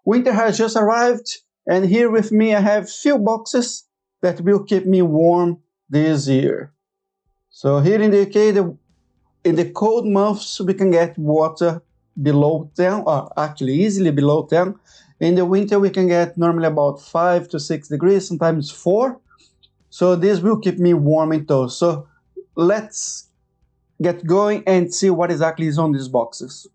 Winter has just arrived, and here with me I have few boxes that will keep me warm this year. So here in the UK, in the cold months, we can get water below 10, or actually easily below 10. In the winter, we can get normally about 5 to 6 degrees, sometimes 4. So this will keep me warm in toes. So let's get going and see what exactly is on these boxes.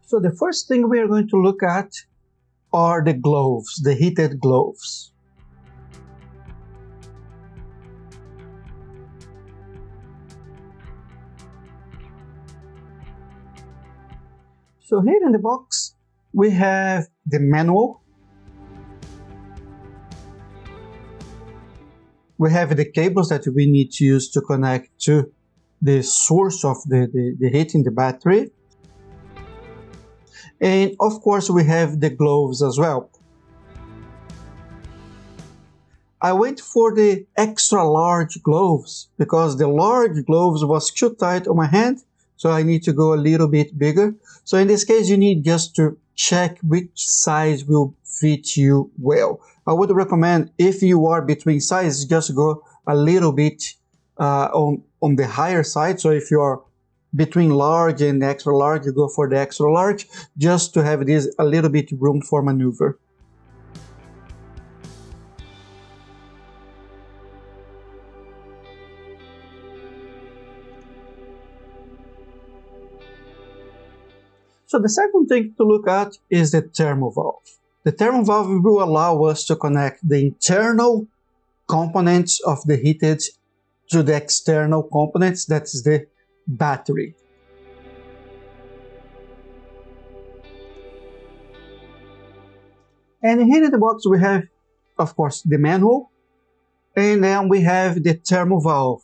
So the first thing we are going to look at are the gloves, the heated gloves. So here in the box, we have the manual. We have the cables that we need to use to connect to the source of the heat in the battery. And of course, we have the gloves as well. I went for the extra large gloves because the large gloves was too tight on my hand. So I need to go a little bit bigger. So in this case, you need just to check which size will fit you well. I would recommend if you are between sizes, just go a little bit on the higher side. So if you are between large and extra large, you go for the extra large, just to have this a little bit room for maneuver. So the second thing to look at is the ThermoValve. The ThermoValve will allow us to connect the internal components of the heated to the external components, that is the battery. And here in the box we have, of course, the manual, and then we have the ThermoValve.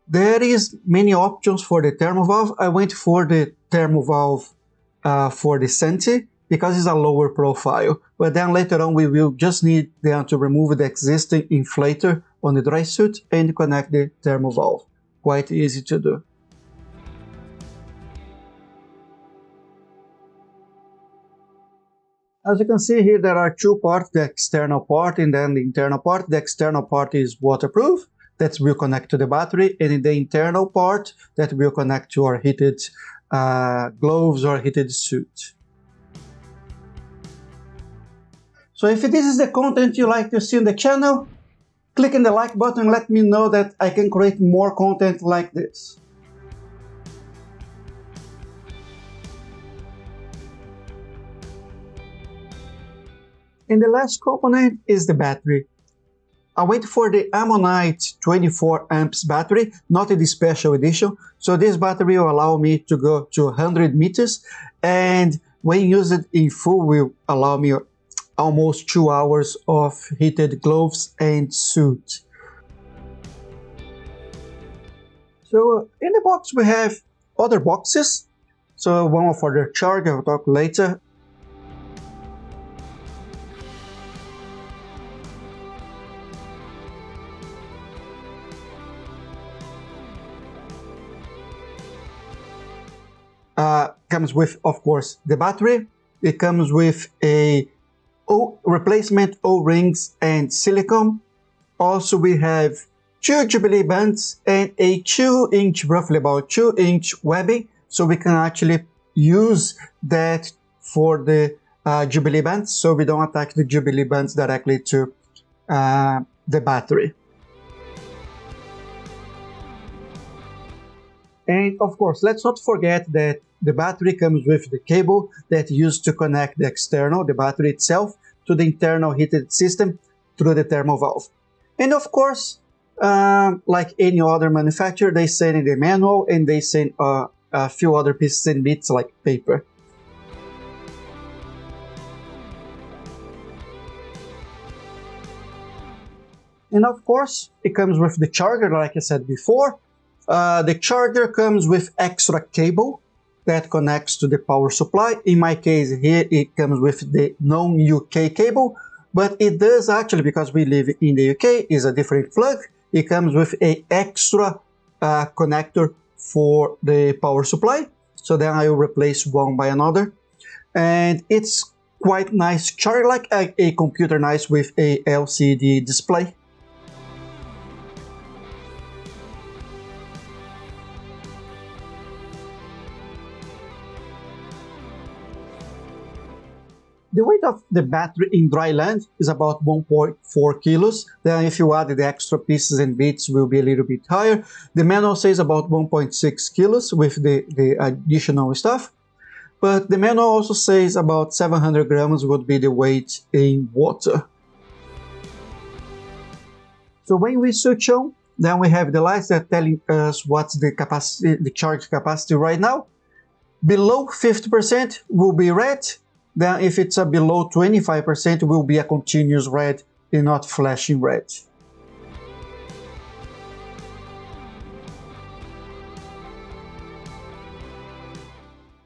There is many options for the ThermoValve. I went for the ThermoValve for the Senti because it's a lower profile, but then later on we will just need them to remove the existing inflator on the dry suit and connect the ThermoValve. Quite easy to do. As you can see here, there are two parts, the external part and then the internal part. The external part is waterproof, that will connect to the battery, and in the internal part that will connect to our heated gloves or heated suit. So if this is the content you like to see on the channel, click on the like button and let me know that I can create more content like this. And the last component is the battery. I went for the Ammonite 24 amps battery, not in the special edition. So this battery will allow me to go to 100 meters, and when used in full will allow me almost 2 hours of heated gloves and suit. So in the box we have other boxes. So one for the charger, I'll talk later. Comes with, of course, the battery. It comes with a replacement O-rings and silicone. Also, we have 2 Jubilee bands and a 2-inch, roughly about 2-inch webbing, so we can actually use that for the Jubilee bands, so we don't attach the Jubilee bands directly to the battery. And of course, let's not forget that the battery comes with the cable that used to connect the external, the battery itself, to the internal heated system through the ThermoValve. And of course, like any other manufacturer, they send in the manual and they send a few other pieces and bits like paper. And of course, it comes with the charger, like I said before. The charger comes with extra cable that connects to the power supply. In my case here, it comes with the non-UK cable, But it does actually, because we live in the UK, is a different plug. It comes with a extra connector for the power supply. So then I will replace one by another. And it's quite nice, charge like a computer nice with a LCD display. The weight of the battery in dry land is about 1.4 kilos. Then if you add the extra pieces and bits, will be a little bit higher. The manual says about 1.6 kilos with the additional stuff. But the manual also says about 700 grams would be the weight in water. So when we switch on, then we have the lights that telling us what's the capacity, the charge capacity right now. Below 50% will be red. Then if it's below 25%, will be a continuous red and not flashing red.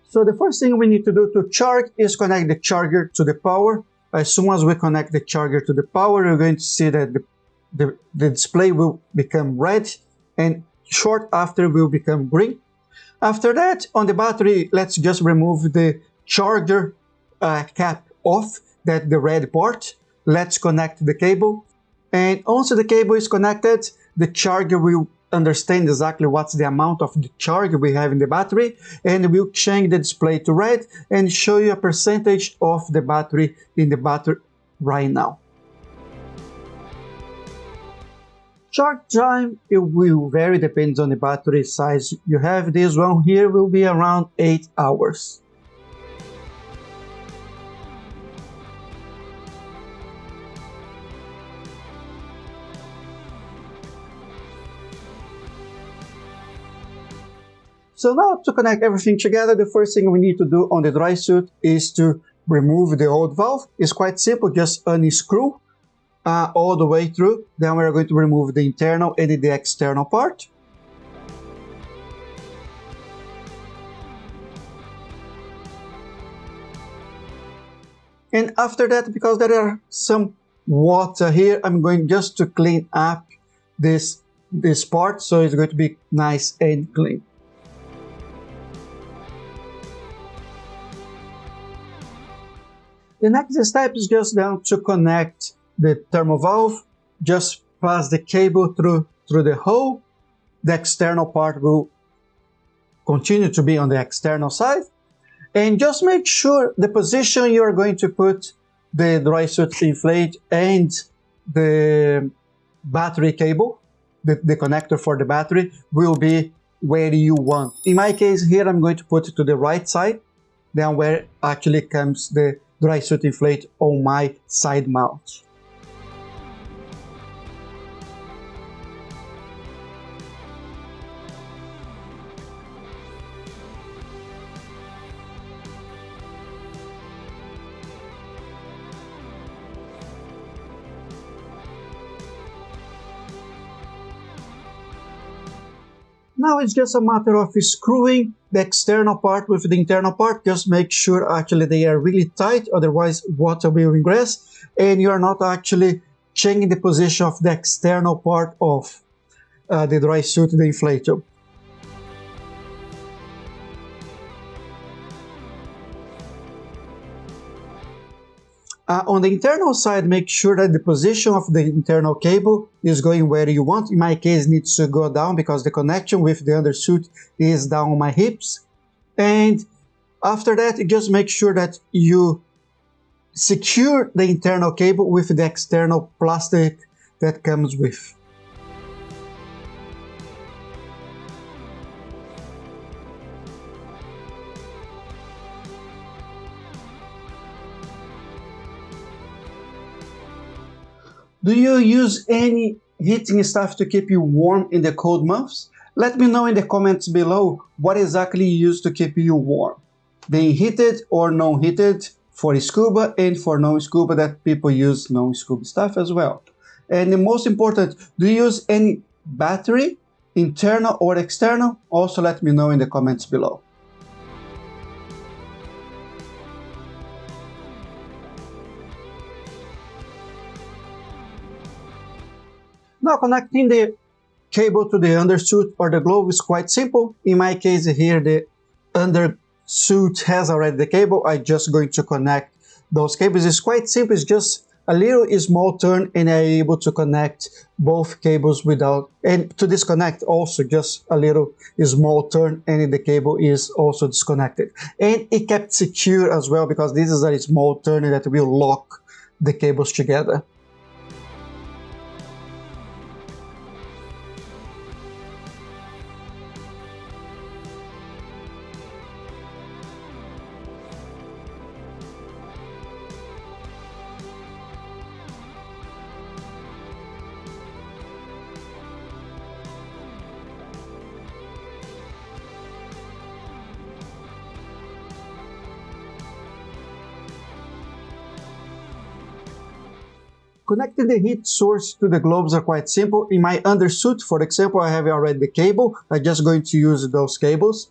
So the first thing we need to do to charge is connect the charger to the power. As soon as we connect the charger to the power, you're going to see that the display will become red, and short after will become green. After that, on the battery, let's just remove the charger cap off, that the red part. Let's connect the cable, and once the cable is connected, the charger will understand exactly what's the amount of the charge we have in the battery, and will change the display to red and show you a percentage of the battery in the battery right now. Charge time, it will vary, depends on the battery size you have. This one here will be around 8 hours. So now to connect everything together, the first thing we need to do on the dry suit is to remove the old valve. It's quite simple, just unscrew all the way through. Then we're going to remove the internal and the external part. And after that, because there are some water here, I'm going just to clean up this part, so it's going to be nice and clean. The next step is just down to connect the ThermoValve. Just pass the cable through the hole. The external part will continue to be on the external side. And just make sure the position you are going to put the dry suit inflate and the battery cable, the connector for the battery, will be where you want. In my case here, I'm going to put it to the right side, then where actually comes the dry suit inflate on my side mount. Now it's just a matter of screwing the external part with the internal part. Just make sure actually they are really tight, otherwise water will ingress and you are not actually changing the position of the external part of the dry suit, the inflator. On the internal side, make sure that the position of the internal cable is going where you want. In my case, it needs to go down because the connection with the undersuit is down on my hips. And after that, just make sure that you secure the internal cable with the external plastic that comes with. Do you use any heating stuff to keep you warm in the cold months? Let me know in the comments below what exactly you use to keep you warm. Being heated or non-heated for scuba, and for non-scuba that people use non-scuba stuff as well. And the most important, do you use any battery, internal or external? Also let me know in the comments below. Now connecting the cable to the undersuit or the glove is quite simple. In my case here, the undersuit has already the cable. I'm just going to connect those cables. It's quite simple. It's just a little small turn and I'm able to connect both cables without, and to disconnect also just a little small turn and the cable is also disconnected. And it kept secure as well because this is a small turn that will lock the cables together. Connecting the heat source to the globes are quite simple. In my undersuit, for example, I have already the cable. I'm just going to use those cables.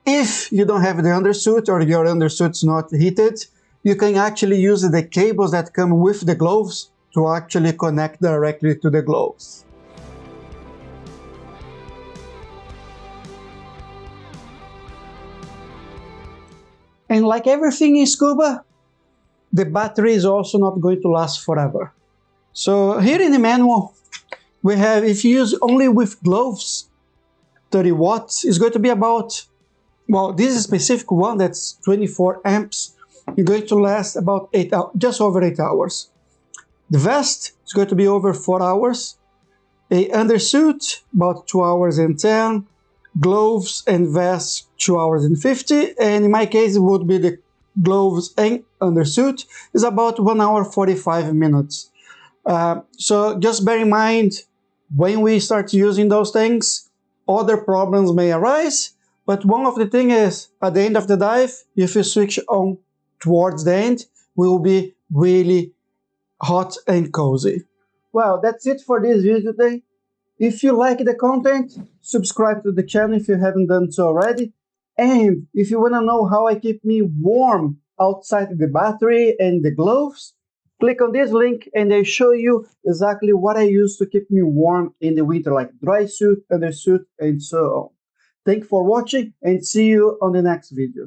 If you don't have the undersuit or your undersuit's not heated, you can actually use the cables that come with the gloves to actually connect directly to the gloves. And like everything in scuba, the battery is also not going to last forever. So here in the manual, we have, if you use only with gloves, 30 watts is going to be about, well, this specific one that's 24 amps, is going to last about 8 hours, just over 8 hours. The vest is going to be over 4 hours. A undersuit, about 2 hours and 10. Gloves and vest, 2 hours and 50. And in my case, it would be the gloves and undersuit, is about 1 hour 45 minutes. So just bear in mind, when we start using those things, other problems may arise. But one of the things is, at the end of the dive, if you switch on towards the end, we will be really hot and cozy. Well, that's it for this video today. If you like the content, subscribe to the channel if you haven't done so already. And if you want to know how I keep me warm outside the battery and the gloves, click on this link and I show you exactly what I use to keep me warm in the winter, like dry suit, undersuit, and so on. Thank you for watching and see you on the next video.